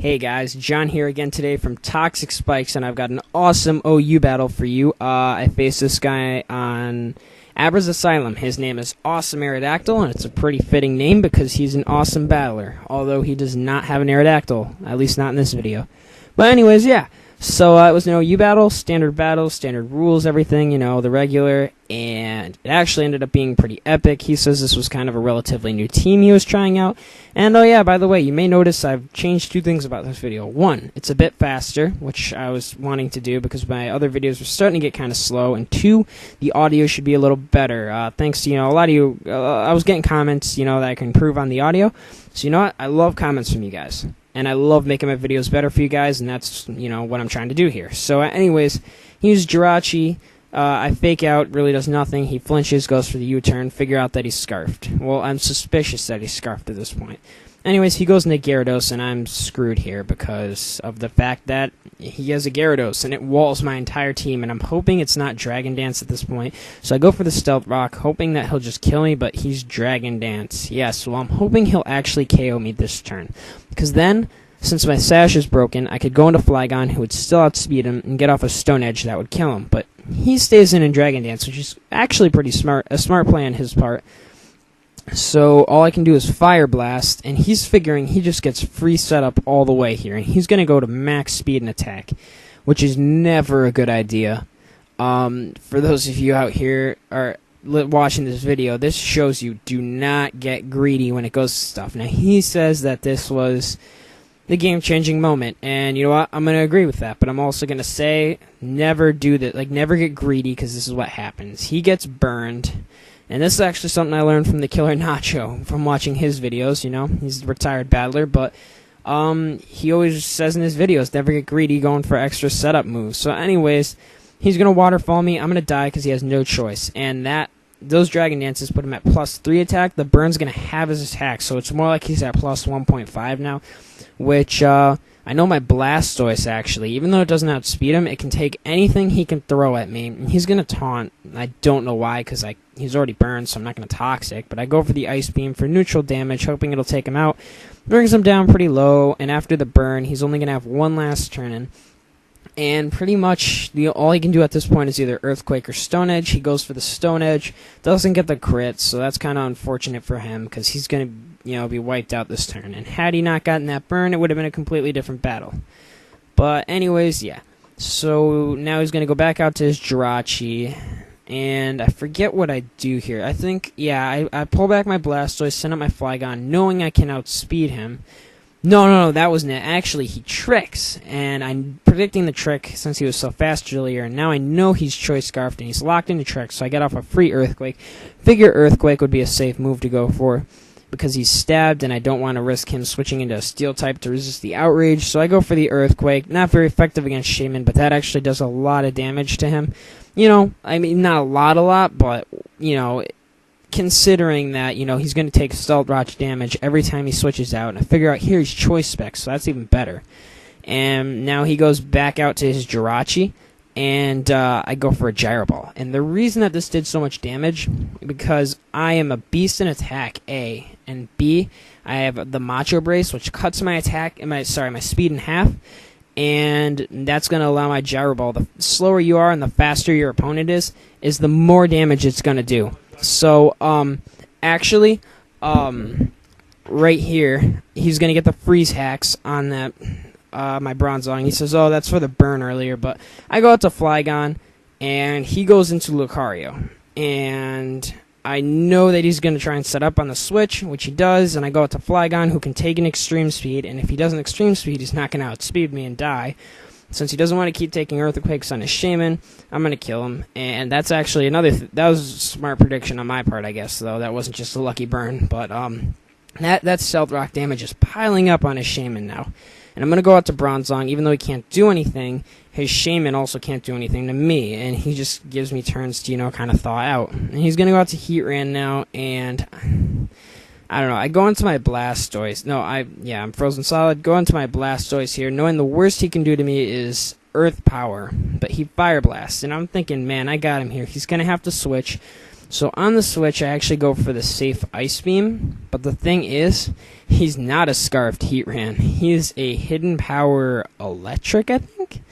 Hey guys, John here again today from Toxic Spikes, and I've got an awesome OU battle for you. I faced this guy on Abra's Asylum. His name is Awesome Aerodactyl, and it's a pretty fitting name because he's an awesome battler, although he does not have an Aerodactyl, at least not in this video. But anyways, yeah. So it was an OU battle, standard rules, everything, you know, the regular, and it actually ended up being pretty epic. He says this was kind of a relatively new team he was trying out. And oh yeah, by the way, you may notice I've changed two things about this video. One, it's a bit faster, which I was wanting to do because my other videos were starting to get kind of slow. And two, the audio should be a little better. Thanks to, a lot of you, I was getting comments, that I can improve on the audio. So you know what? I love comments from you guys. And I love making my videos better for you guys, and that's, what I'm trying to do here. So, anyways, he used Jirachi. I fake out, really does nothing. He flinches, goes for the U-turn, figure out that he's scarfed. Well, I'm suspicious that he's scarfed at this point. Anyways, he goes into Gyarados, and I'm screwed here because of the fact that he has a Gyarados, and it walls my entire team, and I'm hoping it's not Dragon Dance at this point. So I go for the Stealth Rock, hoping that he'll just kill me, but he's Dragon Dance. Yes, well, I'm hoping he'll actually KO me this turn. Because then, since my Sash is broken, I could go into Flygon, who would still outspeed him, and get off a Stone Edge that would kill him. But he stays in Dragon Dance, which is actually pretty smart, a smart play on his part. So all I can do is Fire Blast, and he's figuring he just gets free setup all the way here, and he's going to go to max speed and attack, which is never a good idea. For those of you out here are watching this video, this shows you do not get greedy when it goes to stuff. Now, he says that this was the game-changing moment, and you know what? I'm going to agree with that, but I'm also going to say never do that. Like, never get greedy, because this is what happens. He gets burned. And this is actually something I learned from the Killer Nacho from watching his videos, He's a retired battler, but he always says in his videos, never get greedy going for extra setup moves. So anyways, he's going to waterfall me. I'm going to die because he has no choice. And those Dragon Dances put him at +3 attack. The burn's going to have his attack, so it's more like he's at +1.5 now, which I know my Blastoise, actually, even though it doesn't outspeed him, it can take anything he can throw at me. And he's going to taunt. I don't know why, because he's already burned, so I'm not going to Toxic. But I go for the Ice Beam for neutral damage, hoping it'll take him out. Brings him down pretty low, and after the burn, he's only going to have one last turn in. And pretty much all he can do at this point is either Earthquake or Stone Edge. He goes for the Stone Edge, doesn't get the crit, so that's kind of unfortunate for him because he's going to be wiped out this turn. And had he not gotten that burn, it would have been a completely different battle. But anyways, yeah. So now he's going to go back out to his Jirachi, and I forget what I do here. I think, yeah, I pull back my Blastoise, send out my Flygon, knowing I can outspeed him. No, that wasn't it. Actually, he tricks, and I'm predicting the trick since he was so fast earlier, and now I know he's Choice Scarfed, and he's locked into trick, so I get off a free Earthquake. Figure Earthquake would be a safe move to go for, because he's stabbed, and I don't want to risk him switching into a Steel type to resist the Outrage, so I go for the Earthquake. Not very effective against Shaman, but that actually does a lot of damage to him. I mean, not a lot, but, considering that, he's going to take Stealth Rock damage every time he switches out, and I figure out here he's Choice Spec, so that's even better. And now he goes back out to his Jirachi, and I go for a Gyro Ball. And the reason that this did so much damage, because I am a beast in attack, A, and B, I have the Macho Brace, which cuts my attack, my speed in half, and that's going to allow my Gyro Ball, the slower you are and the faster your opponent is the more damage it's going to do. So, actually, right here, he's going to get the Freeze Hacks on that, my Bronzong. He says, oh, that's for the burn earlier, but I go out to Flygon, and he goes into Lucario. And I know that he's going to try and set up on the switch, which he does, and I go out to Flygon, who can take an Extreme Speed, and if he does an Extreme Speed, he's not going to outspeed me and die. Since he doesn't want to keep taking Earthquakes on his Shaman, I'm going to kill him. And that's actually another... that was a smart prediction on my part, I guess, though. That wasn't just a lucky burn. But that Stealth Rock damage is piling up on his Shaman now. And I'm going to go out to Bronzong. Even though he can't do anything, his Shaman also can't do anything to me. And he just gives me turns to, kind of thaw out. And he's going to go out to Heatran now, and... I don't know, I go into my Blastoise. I'm Frozen Solid. Go into my Blastoise here, knowing the worst he can do to me is Earth Power. But he Fire Blasts, and I'm thinking, man, I got him here. He's going to have to switch. So on the switch, I actually go for the safe Ice Beam, but the thing is, he's not a Scarfed Heatran. He is a Hidden Power Electric, I think?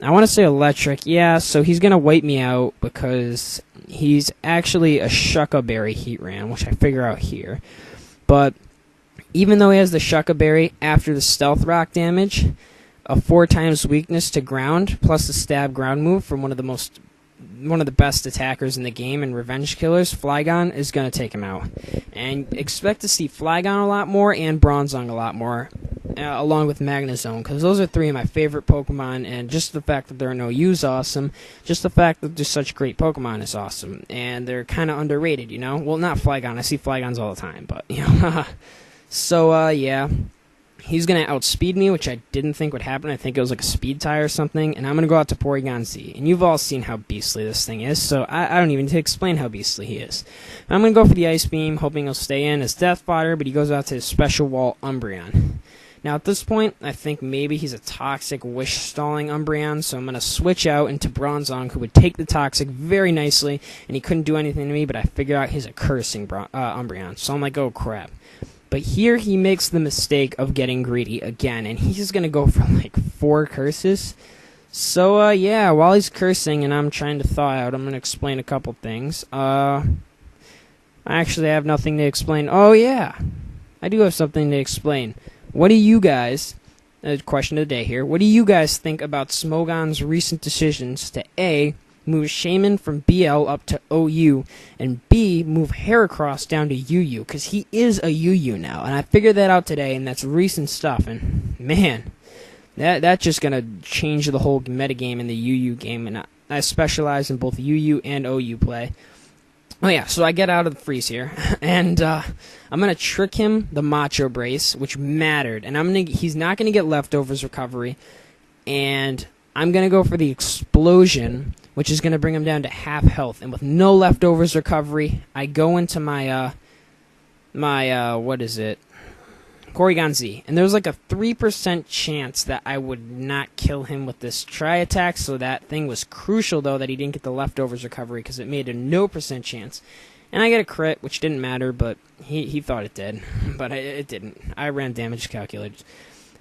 I want to say Electric, yeah, so he's going to wipe me out because he's actually a Shucka Berry Heatran, which I figure out here. But even though he has the Shucka Berry, after the Stealth Rock damage, a 4 times weakness to ground, plus the stab ground move from one of the best attackers in the game and revenge killers, Flygon is going to take him out. And expect to see Flygon a lot more and Bronzong a lot more, along with Magnezone, because those are 3 of my favorite Pokemon, and just the fact that there are no U's awesome, just the fact that they're such great Pokemon is awesome, and they're kind of underrated, you know? Well, not Flygon, I see Flygons all the time, but, you know, so, yeah. He's going to outspeed me, which I didn't think would happen. I think it was like a speed tie or something. And I'm going to go out to Porygon Z. And you've all seen how beastly this thing is, so I don't even need to explain how beastly he is. I'm going to go for the Ice Beam, hoping he'll stay in as Death Fodder, but he goes out to his Special Wall Umbreon. Now at this point, I think maybe he's a Toxic Wish-stalling Umbreon, so I'm going to switch out into Bronzong, who would take the Toxic very nicely, and he couldn't do anything to me, but I figured out he's a Cursing Umbreon, so I'm like, oh crap. But here he makes the mistake of getting greedy again, and he's going to go for like 4 curses. So, yeah, while he's cursing and I'm trying to thaw out, I'm going to explain a couple things. I actually have nothing to explain. Oh, yeah, I do have something to explain. What do you guys, question of the day here, what do you guys think about Smogon's recent decisions to A, move Shaman from BL up to OU, and B, move Heracross down to UU, because he is a UU now, and I figured that out today, and that's recent stuff, and man, that's just going to change the whole metagame in the UU game, and I specialize in both UU and OU play. Oh yeah, so I get out of the freeze here, and I'm going to trick him the Macho Brace, which mattered, and he's not going to get Leftovers Recovery, and I'm going to go for the Explosion, which is going to bring him down to half health. And with no Leftovers Recovery, I go into my what is it? Porygon Z. And there's like a 3% chance that I would not kill him with this Tri-Attack, so that thing was crucial, though, that he didn't get the Leftovers Recovery, because it made a no % chance. And I get a crit, which didn't matter, but he thought it did. But it didn't. I ran damage calculators.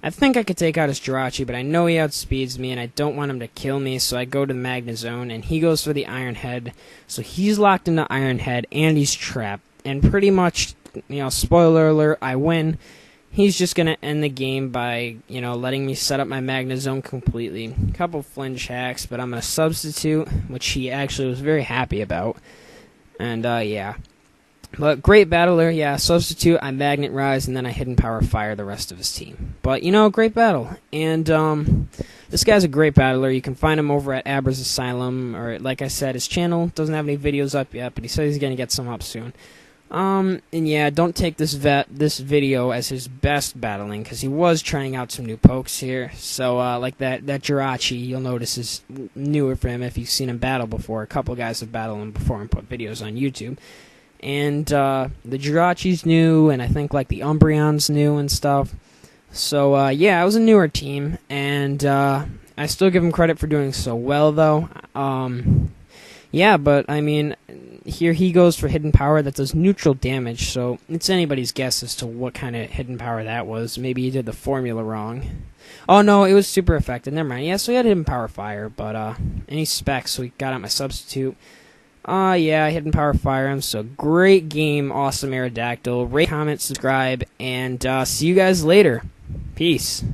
I think I could take out his Jirachi, but I know he outspeeds me, and I don't want him to kill me, so I go to the Magnezone, and he goes for the Iron Head. So he's locked into Iron Head, and he's trapped. And pretty much, you know, spoiler alert, I win. He's just going to end the game by, you know, letting me set up my Magnezone completely. A couple flinch hacks, but I'm going to substitute, which he actually was very happy about. And, yeah. But great battler, yeah, substitute, I Magnet Rise, and then I Hidden Power Fire the rest of his team. But, you know, great battle. And, this guy's a great battler. You can find him over at Abra's Asylum, or, like I said, his channel doesn't have any videos up yet, but he says he's going to get some up soon. And yeah, don't take this video as his best battling, because he was trying out some new pokes here. So, like that Jirachi, you'll notice is newer for him if you've seen him battle before. A couple guys have battled him before and put videos on YouTube. And the Jirachi's new, and I think like the Umbreon's new and stuff. So yeah, it was a newer team, and I still give him credit for doing so well, though. Yeah, but I mean, here he goes for Hidden Power that does neutral damage, so it's anybody's guess as to what kind of Hidden Power that was. Maybe he did the formula wrong. Oh no, it was super effective. Never mind. Yeah, so he had Hidden Power Fire, but any specs, so he got out my substitute. Yeah, Hidden Power Fire him, so great game, awesome Aerodactyl. Rate, comment, subscribe, and see you guys later. Peace.